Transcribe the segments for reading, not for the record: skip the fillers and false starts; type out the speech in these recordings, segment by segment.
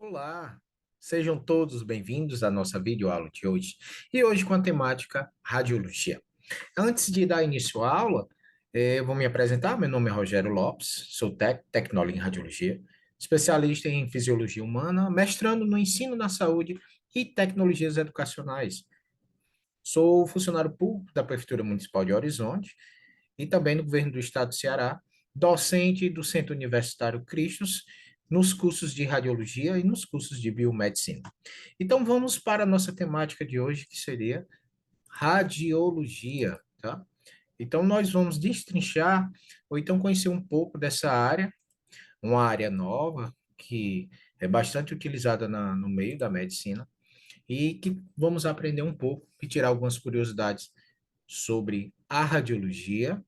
Olá, sejam todos bem-vindos à nossa videoaula de hoje. E hoje com a temática radiologia. Antes de dar início à aula, eu vou me apresentar. Meu nome é Rogério Lopes, sou tecnólogo em radiologia, especialista em fisiologia humana, mestrando no ensino na saúde e tecnologias educacionais. Sou funcionário público da Prefeitura Municipal de Horizonte e também no governo do estado do Ceará, docente do Centro Universitário Cristos, nos cursos de radiologia e nos cursos de biomedicina. Então vamos para a nossa temática de hoje, que seria radiologia, tá? Então nós vamos destrinchar ou então conhecer um pouco dessa área, uma área nova que é bastante utilizada no meio da medicina e que vamos aprender um pouco e tirar algumas curiosidades sobre a radiologia.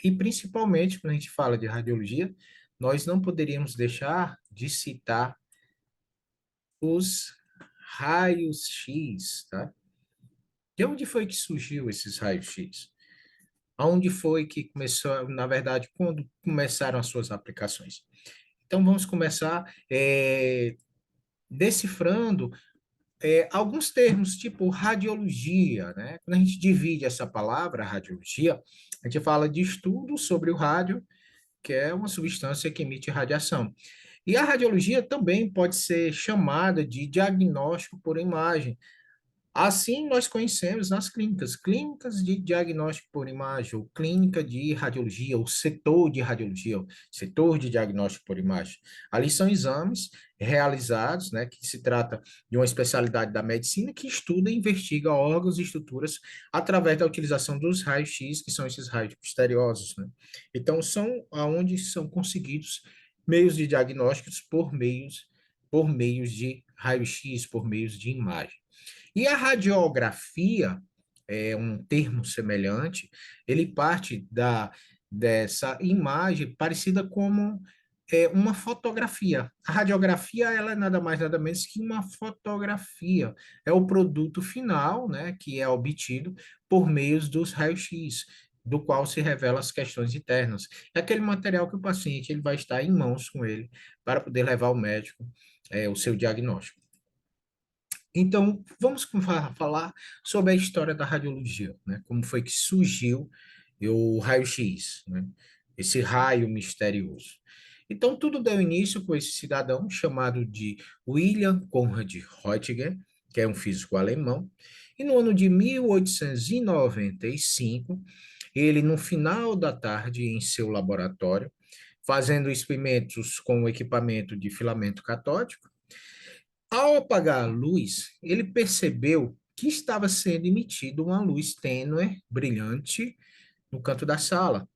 E principalmente, quando a gente fala de radiologia, nós não poderíamos deixar de citar os raios-x, tá? De onde foi que surgiu esses raios-x? Aonde foi que começou, na verdade, quando começaram as suas aplicações? Então, vamos começar decifrando alguns termos, tipo radiologia, né? Quando a gente divide essa palavra, radiologia, a gente fala de estudo sobre o rádio, que é uma substância que emite radiação. E a radiologia também pode ser chamada de diagnóstico por imagem. Assim, nós conhecemos nas clínicas, clínicas de diagnóstico por imagem, ou clínica de radiologia, ou setor de radiologia, ou setor de diagnóstico por imagem. Ali são exames realizados, né, que se trata de uma especialidade da medicina que estuda e investiga órgãos e estruturas através da utilização dos raios-x, que são esses raios misteriosos, né? Então, são aonde são conseguidos meios de diagnósticos por meios de raio-x, por meios de imagem. E a radiografia é um termo semelhante, ele parte dessa imagem parecida como uma fotografia. A radiografia, ela é nada mais, nada menos que uma fotografia. É o produto final, né, que é obtido por meios dos raios-x, do qual se revelam as questões internas. É aquele material que o paciente ele vai estar em mãos com ele para poder levar ao médico o seu diagnóstico. Então, vamos falar sobre a história da radiologia, né? Como foi que surgiu o raio-x, né? Esse raio misterioso. Então, tudo deu início com esse cidadão chamado de William Conrad Röntgen, que é um físico alemão, e no ano de 1895, ele, no final da tarde, em seu laboratório, fazendo experimentos com o equipamento de filamento catódico, ao apagar a luz, ele percebeu que estava sendo emitida uma luz tênue, brilhante, no canto da sala.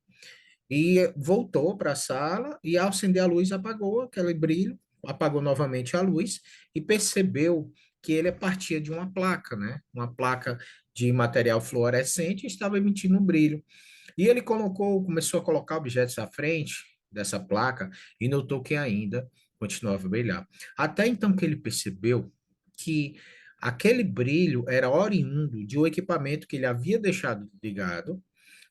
E voltou para a sala e, ao acender a luz, apagou aquele brilho, apagou novamente a luz e percebeu que ele partia de uma placa, né? Uma placa de material fluorescente e estava emitindo um brilho. E ele começou a colocar objetos à frente dessa placa e notou que ainda continuava a brilhar. Até então que ele percebeu que aquele brilho era oriundo de um equipamento que ele havia deixado ligado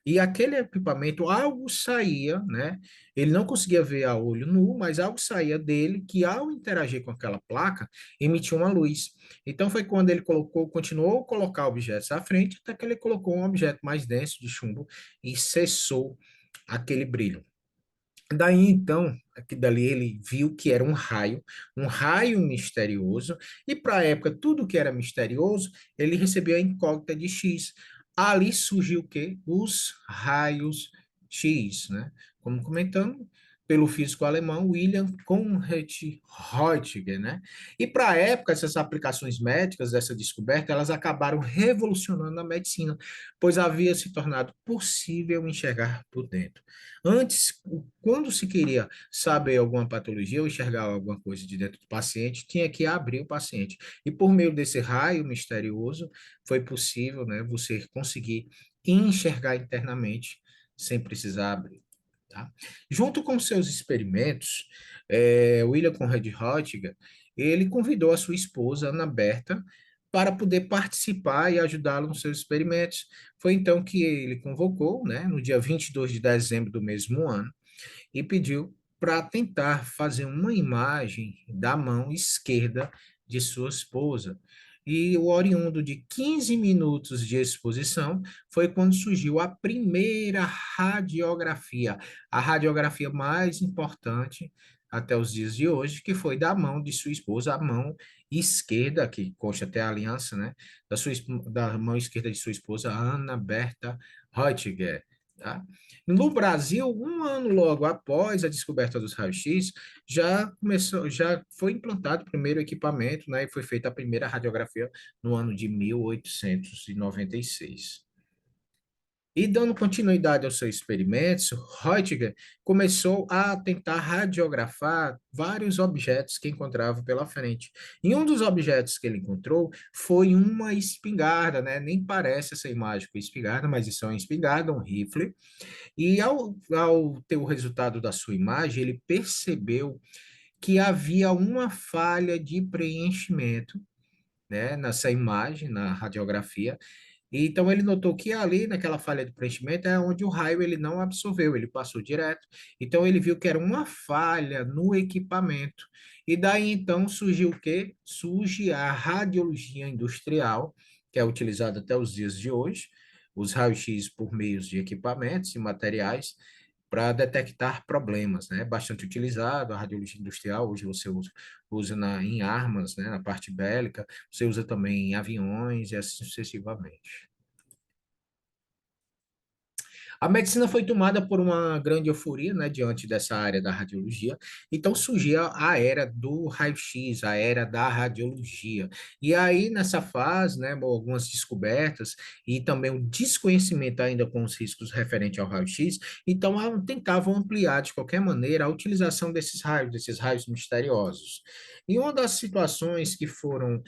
e aquele equipamento, algo saía, né? Ele não conseguia ver a olho nu, mas algo saía dele que, ao interagir com aquela placa, emitia uma luz. Então, foi quando ele continuou a colocar objetos à frente, até que ele colocou um objeto mais denso de chumbo e cessou aquele brilho. Daí, então, aqui dali ele viu que era um raio misterioso, e para a época, tudo que era misterioso, ele recebia a incógnita de X. Ali surgiu o quê? Os raios X, né? Como comentando, pelo físico alemão William Conrad Röntgen, né? E para a época, essas aplicações médicas dessa descoberta, elas acabaram revolucionando a medicina, pois havia se tornado possível enxergar por dentro. Antes, quando se queria saber alguma patologia ou enxergar alguma coisa de dentro do paciente, tinha que abrir o paciente. E por meio desse raio misterioso, foi possível, né, você conseguir enxergar internamente sem precisar abrir. Tá? Junto com seus experimentos, William Conrad Röntgen, ele convidou a sua esposa, Ana Berta, para poder participar e ajudá-lo nos seus experimentos. Foi então que ele convocou, né, no dia 22 de dezembro do mesmo ano, e pediu para tentar fazer uma imagem da mão esquerda de sua esposa. E o oriundo de 15 minutos de exposição foi quando surgiu a primeira radiografia, a radiografia mais importante até os dias de hoje, que foi da mão de sua esposa, a mão esquerda, que consta até a aliança, né, da mão esquerda de sua esposa, Ana Berta Reuttinger, tá? No Brasil, um ano logo após a descoberta dos raios-x, já foi implantado o primeiro equipamento, né, e foi feita a primeira radiografia no ano de 1896. E dando continuidade aos seus experimentos, Röntgen começou a tentar radiografar vários objetos que encontrava pela frente. E um dos objetos que ele encontrou foi uma espingarda, né? Nem parece essa imagem com espingarda, mas isso é uma espingarda, um rifle. E ao ter o resultado da sua imagem, ele percebeu que havia uma falha de preenchimento, né, nessa imagem, na radiografia, e então ele notou que ali naquela falha de preenchimento é onde o raio ele não absorveu, ele passou direto. Então ele viu que era uma falha no equipamento. E daí então surgiu o quê? Surge a radiologia industrial, que é utilizada até os dias de hoje, os raios-x por meios de equipamentos e materiais para detectar problemas, né? Bastante utilizado a radiologia industrial, hoje você usa em armas, né? Na parte bélica, você usa também em aviões e assim sucessivamente. A medicina foi tomada por uma grande euforia, né, diante dessa área da radiologia. Então surgia a era do raio-x, a era da radiologia. E aí, nessa fase, né, algumas descobertas e também o desconhecimento ainda com os riscos referentes ao raio-x, então tentavam ampliar de qualquer maneira a utilização desses raios misteriosos. E uma das situações que foram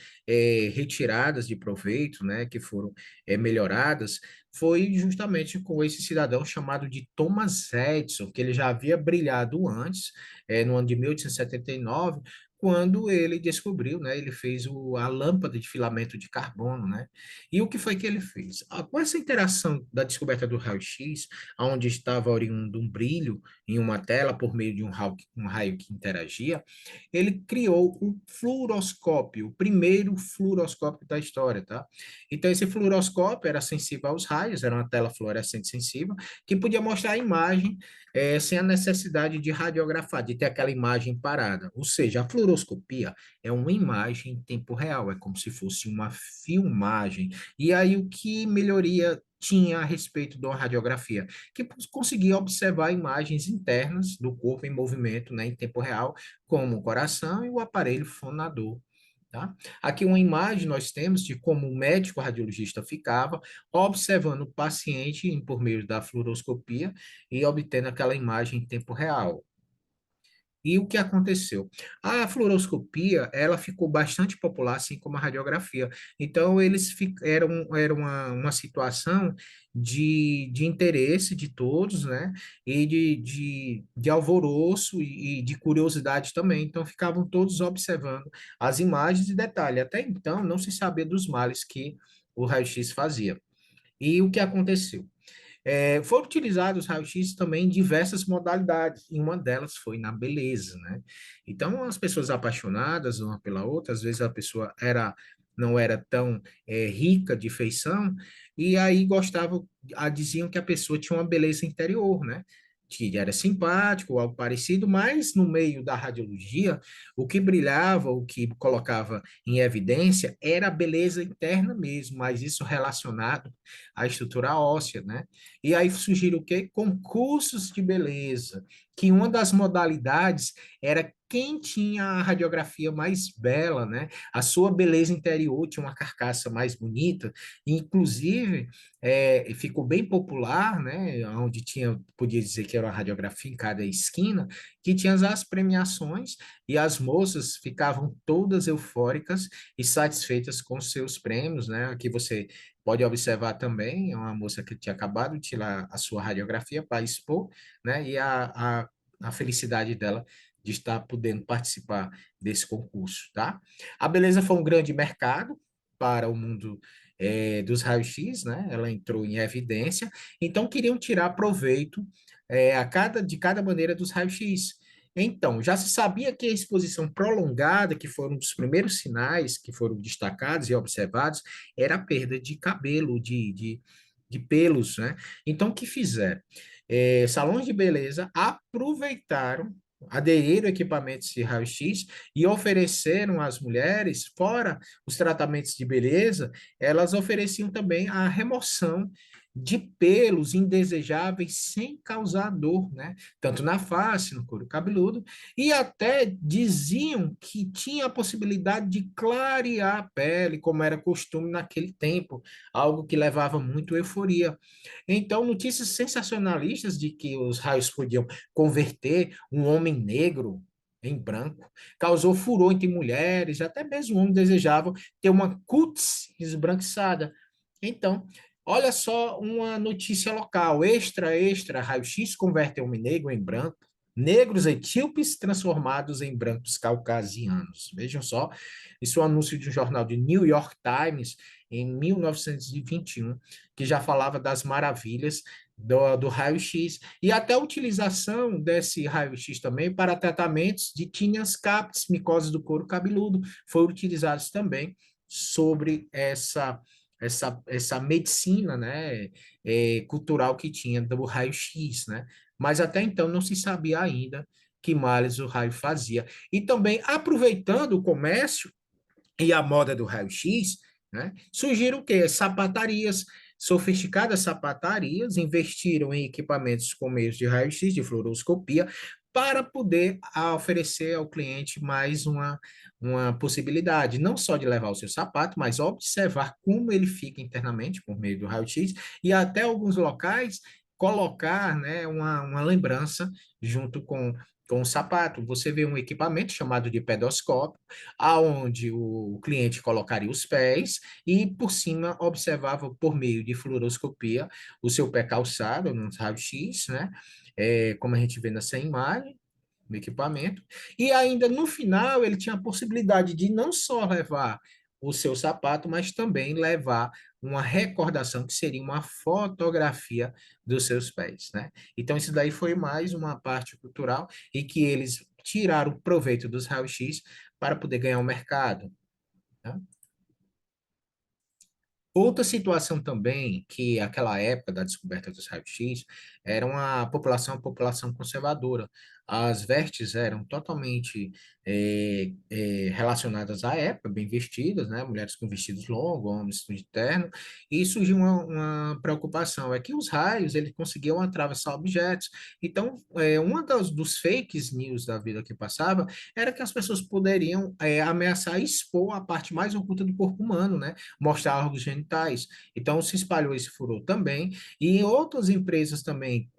retiradas de proveito, né, que foram melhoradas, foi justamente com esse cidadão chamado de Thomas Edison, que ele já havia brilhado antes, no ano de 1879, quando ele descobriu, né, ele fez a lâmpada de filamento de carbono, né? E o que foi que ele fez? Com essa interação da descoberta do raio-x, onde estava oriundo um brilho em uma tela por meio de um raio que interagia, ele criou o fluoroscópio, o primeiro fluoroscópio da história, tá? Então, esse fluoroscópio era sensível aos raios, era uma tela fluorescente sensível, que podia mostrar a imagem sem a necessidade de radiografar, de ter aquela imagem parada. Ou seja, a fluoroscopia é uma imagem em tempo real, é como se fosse uma filmagem. E aí, o que melhoria tinha a respeito da radiografia, que conseguia observar imagens internas do corpo em movimento, né, em tempo real, como o coração e o aparelho fonador. Tá? Aqui uma imagem nós temos de como o médico radiologista ficava observando o paciente por meio da fluoroscopia e obtendo aquela imagem em tempo real. E o que aconteceu? A fluoroscopia, ela ficou bastante popular, assim como a radiografia. Então, era uma situação de interesse de todos, né? E de alvoroço e de curiosidade também. Então, ficavam todos observando as imagens de detalhe. Até então, não se sabia dos males que o raio-x fazia. E o que aconteceu? Foram utilizados raio-x também em diversas modalidades, e uma delas foi na beleza, né? Então, as pessoas apaixonadas uma pela outra, às vezes a pessoa não era tão rica de feição, e aí gostavam, diziam que a pessoa tinha uma beleza interior, né? Que era simpático, algo parecido, mas no meio da radiologia, o que brilhava, o que colocava em evidência era a beleza interna mesmo, mas isso relacionado à estrutura óssea, né? E aí surgiram o quê? Concursos de beleza, que uma das modalidades era quem tinha a radiografia mais bela, né? A sua beleza interior tinha uma carcaça mais bonita, e, inclusive ficou bem popular, né? Onde tinha, podia dizer que era uma radiografia em cada esquina, que tinha as premiações e as moças ficavam todas eufóricas e satisfeitas com seus prêmios, né? Aqui você pode observar também, é uma moça que tinha acabado de tirar a sua radiografia para expor, né? E a felicidade dela de estar podendo participar desse concurso, tá? A beleza foi um grande mercado para o mundo dos raios-x, né? Ela entrou em evidência, então queriam tirar proveito de cada maneira dos raios-x. Então, já se sabia que a exposição prolongada, que foram um dos primeiros sinais que foram destacados e observados, era a perda de cabelo, de pelos, né? Então, o que fizeram? Salões de beleza aproveitaram, aderiram a equipamentos de raio-x e ofereceram às mulheres, fora os tratamentos de beleza, elas ofereciam também a remoção de pelos indesejáveis sem causar dor, né? Tanto na face, no couro cabeludo, e até diziam que tinha a possibilidade de clarear a pele, como era costume naquele tempo, algo que levava muito euforia. Então, notícias sensacionalistas de que os raios podiam converter um homem negro em branco causou furor entre mulheres, até mesmo homens desejavam ter uma cutis esbranquiçada. Então, olha só uma notícia local, extra, extra, raio-x converte homem negro em branco, negros etíopes transformados em brancos caucasianos. Vejam só, isso é um anúncio de um jornal de New York Times em 1921, que já falava das maravilhas do raio-x e até a utilização desse raio-x também para tratamentos de tinnias captis, micose do couro cabeludo, foram utilizados também sobre essa medicina, né, cultural que tinha do raio-x, né? Mas até então não se sabia ainda que males o raio fazia. E também, aproveitando o comércio e a moda do raio-x, né, surgiram o quê? As sapatarias, sofisticadas sapatarias, investiram em equipamentos com meios de raio-x, de fluoroscopia, para poder oferecer ao cliente mais uma possibilidade, não só de levar o seu sapato, mas observar como ele fica internamente por meio do raio-x e até alguns locais colocar, né, uma lembrança junto com o sapato. Você vê um equipamento chamado de pedoscópio, aonde o cliente colocaria os pés e por cima observava por meio de fluoroscopia o seu pé calçado no raio-x, né? Como a gente vê nessa imagem, no equipamento. E ainda no final ele tinha a possibilidade de não só levar o seu sapato, mas também levar uma recordação que seria uma fotografia dos seus pés, né? Então isso daí foi mais uma parte cultural e que eles tiraram proveito dos raio-x para poder ganhar o mercado, né? Outra situação também, que aquela época da descoberta dos raios-x, era uma população conservadora. As vestes eram totalmente relacionadas à época, bem vestidas, né? Mulheres com vestidos longos, homens de terno, e surgiu uma preocupação, é que os raios, eles conseguiam atravessar objetos. Então, uma dos fake news da vida que passava era que as pessoas poderiam ameaçar expor a parte mais oculta do corpo humano, né? Mostrar órgãos genitais. Então, se espalhou esse furor também, e em outras empresas também,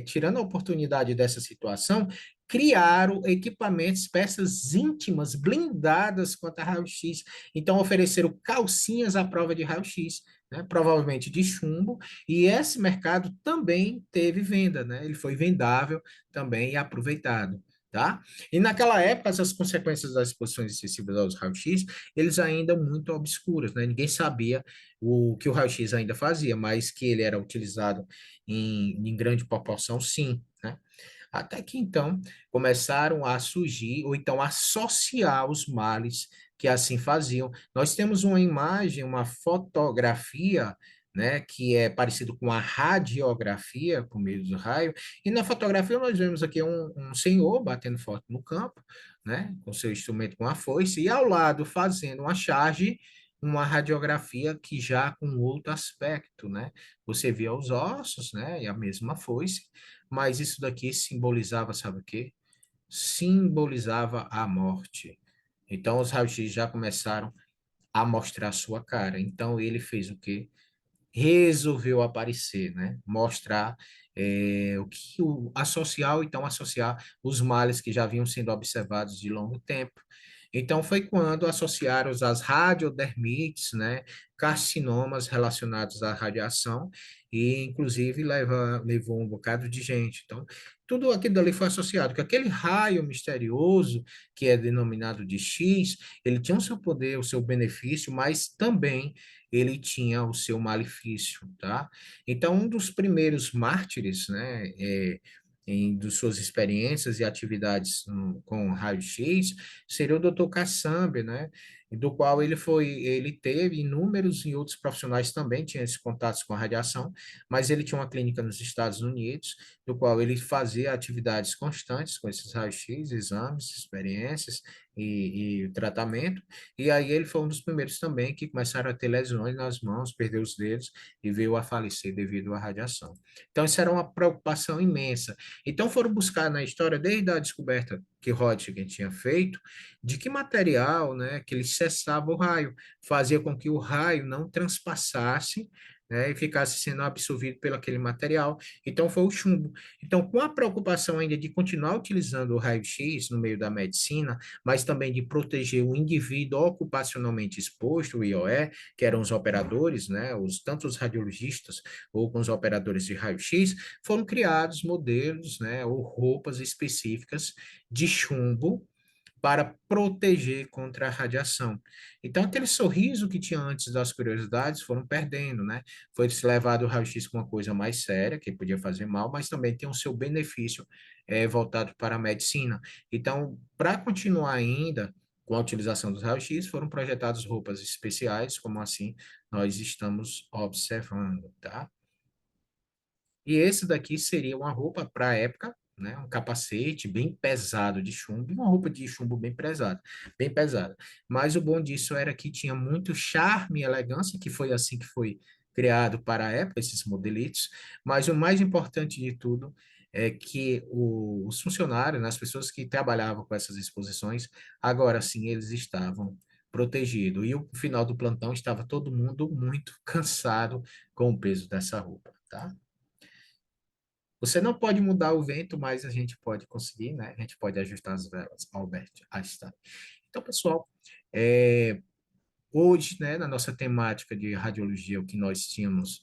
tirando a oportunidade dessa situação, criaram equipamentos, peças íntimas, blindadas contra raio-x. Então, ofereceram calcinhas à prova de raio-x, né, provavelmente de chumbo, e esse mercado também teve venda, né? Ele foi vendável também e aproveitado. Tá? E naquela época, essas consequências das exposições excessivas aos raios-x eles ainda muito obscuros, né? Ninguém sabia o que o raio-x ainda fazia, mas que ele era utilizado em grande proporção, sim, né? Até que então começaram a surgir, ou então associar os males que assim faziam. Nós temos uma imagem, uma fotografia, né, que é parecido com a radiografia por meio do raio, e na fotografia nós vemos aqui um senhor batendo foto no campo, né, com seu instrumento com a foice, e ao lado fazendo uma charge, uma radiografia que já com outro aspecto, né? Você via os ossos, né, e a mesma foice, mas isso daqui simbolizava, sabe o quê? Simbolizava a morte. Então os raios-x já começaram a mostrar a sua cara. Então ele fez o quê? Resolveu aparecer, né? Mostrar o que associar, ou então associar os males que já vinham sendo observados de longo tempo. Então foi quando associaram as radiodermites, né? Carcinomas relacionados à radiação e inclusive levou um bocado de gente. Então tudo aquilo ali foi associado, que aquele raio misterioso que é denominado de X, ele tinha o seu poder, o seu benefício, mas também ele tinha o seu malefício, tá? Então, um dos primeiros mártires, né, das suas experiências e atividades com raio-x seria o Dr. Kassambi, né? Do qual ele teve inúmeros e outros profissionais também tinham esses contatos com a radiação, mas ele tinha uma clínica nos Estados Unidos, do qual ele fazia atividades constantes com esses raios-x, exames, experiências e tratamento, e aí ele foi um dos primeiros também que começaram a ter lesões nas mãos, perdeu os dedos e veio a falecer devido à radiação. Então, isso era uma preocupação imensa. Então, foram buscar na história, desde a descoberta que Röntgen tinha feito, de que material, né, que ele cessava o raio, fazia com que o raio não transpassasse, né, e ficasse sendo absorvido pelo aquele material. Então, foi o chumbo. Então, com a preocupação ainda de continuar utilizando o raio-x no meio da medicina, mas também de proteger o indivíduo ocupacionalmente exposto, o IOE, que eram os operadores, né, tanto os radiologistas ou com os operadores de raio-x, foram criados modelos, né, ou roupas específicas de chumbo para proteger contra a radiação. Então, aquele sorriso que tinha antes das curiosidades foram perdendo, né? Foi se levado o raio-x com uma coisa mais séria, que podia fazer mal, mas também tem o seu benefício voltado para a medicina. Então, para continuar ainda com a utilização dos raios-x, foram projetadas roupas especiais, como assim nós estamos observando, tá? E esse daqui seria uma roupa para a época, né? Um capacete bem pesado de chumbo, e uma roupa de chumbo bem pesada, bem pesada. Mas o bom disso era que tinha muito charme e elegância, que foi assim que foi criado para a época, esses modelitos. Mas o mais importante de tudo é que os funcionários, né, as pessoas que trabalhavam com essas exposições, agora sim eles estavam protegidos. E o final do plantão estava todo mundo muito cansado com o peso dessa roupa, tá? Você não pode mudar o vento, mas a gente pode conseguir, né? A gente pode ajustar as velas, Albert Einstein. Então, pessoal, hoje, né, na nossa temática de radiologia, o que nós tínhamos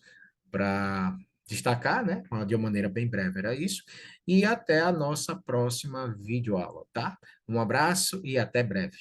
para destacar, né, de uma maneira bem breve, era isso. E até a nossa próxima videoaula, tá? Um abraço e até breve.